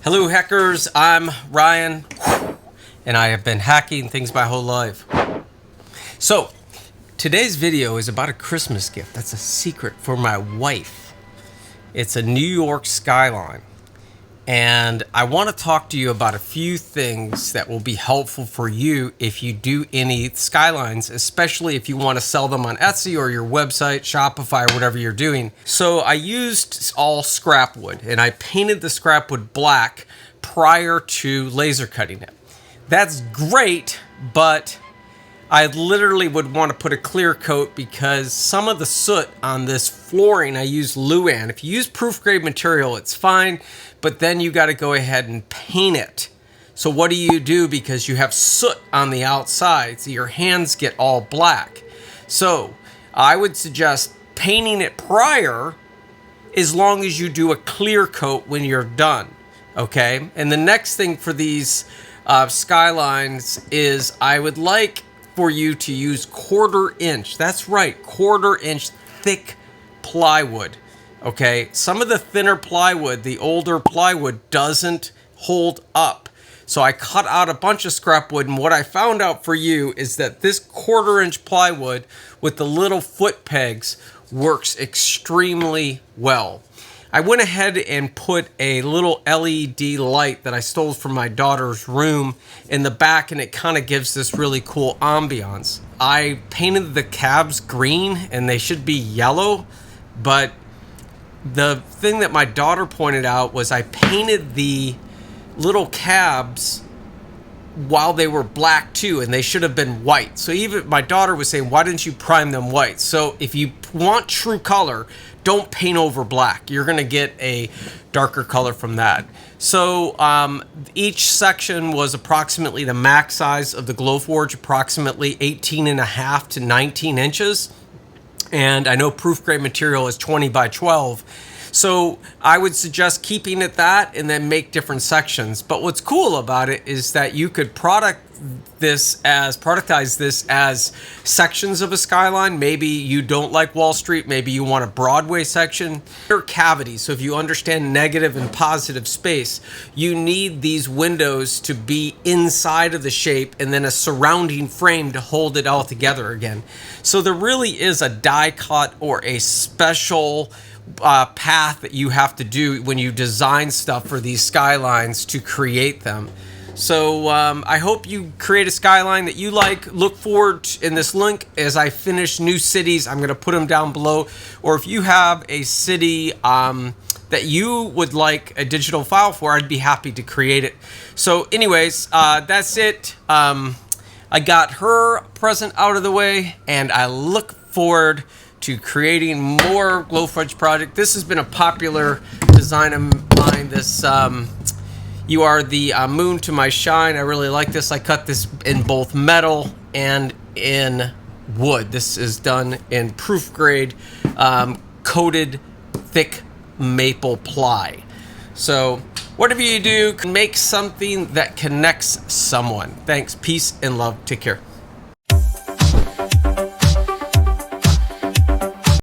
Hello hackers, I'm Ryan, and I have been hacking things my whole life. So, today's video is about a Christmas gift. That's a secret for my wife. It's a New York skyline. And I want to talk to you about a few things that will be helpful for you if you do any skylines, especially if you want to sell them on Etsy or your website, Shopify, or whatever you're doing. So I used all scrap wood and I painted the scrap wood black prior to laser cutting it. That's great, but I literally would want to put a clear coat because some of the soot on this flooring, I use Luan. If you use proof grade material, it's fine, but then you got to go ahead and paint it. So what do you do? Because you have soot on the outside, so your hands get all black. So I would suggest painting it prior as long as you do a clear coat when you're done, okay? And the next thing for these skylines is I would like for you to use 1/4 inch. That's right, 1/4 inch thick plywood. Okay, some of the thinner plywood, the older plywood, doesn't hold up. So I cut out a bunch of scrap wood, and what I found out for you is that this 1/4 inch plywood with the little foot pegs works extremely well. I went ahead and put a little LED light that I stole from my daughter's room in the back, and it kind of gives this really cool ambiance. I painted the cabs green, and they should be yellow, but the thing that my daughter pointed out was I painted the little cabs while they were black too, and they should have been white. So even my daughter was saying, why didn't you prime them white? So if you want true color, don't paint over black. You're going to get a darker color from that. So each section was approximately the max size of the Glowforge, approximately 18.5 to 19 inches. And I know proof grade material is 20 by 12. So I would suggest keeping it that and then make different sections. But what's cool about it is that you could productize this as sections of a skyline. Maybe you don't like Wall Street. Maybe you want a Broadway section. Or cavities. So if you understand negative and positive space, you need these windows to be inside of the shape and then a surrounding frame to hold it all together again. So there really is a die cut or a special path that you have to do when you design stuff for these skylines to create them. So I hope you create a skyline that you like. Look forward in this link as I finish new cities. I'm going to put them down below. Or if you have a city that you would like a digital file for, I'd be happy to create it. So anyways, that's it. I got her present out of the way, and I look forward to creating more Glowforge project. This has been a popular design of mine. This you are the moon to my shine. I really like this. I cut this in both metal and in wood. This is done in proof grade coated thick maple ply. So whatever you do, make something that connects someone. Thanks, peace, and love. Take care.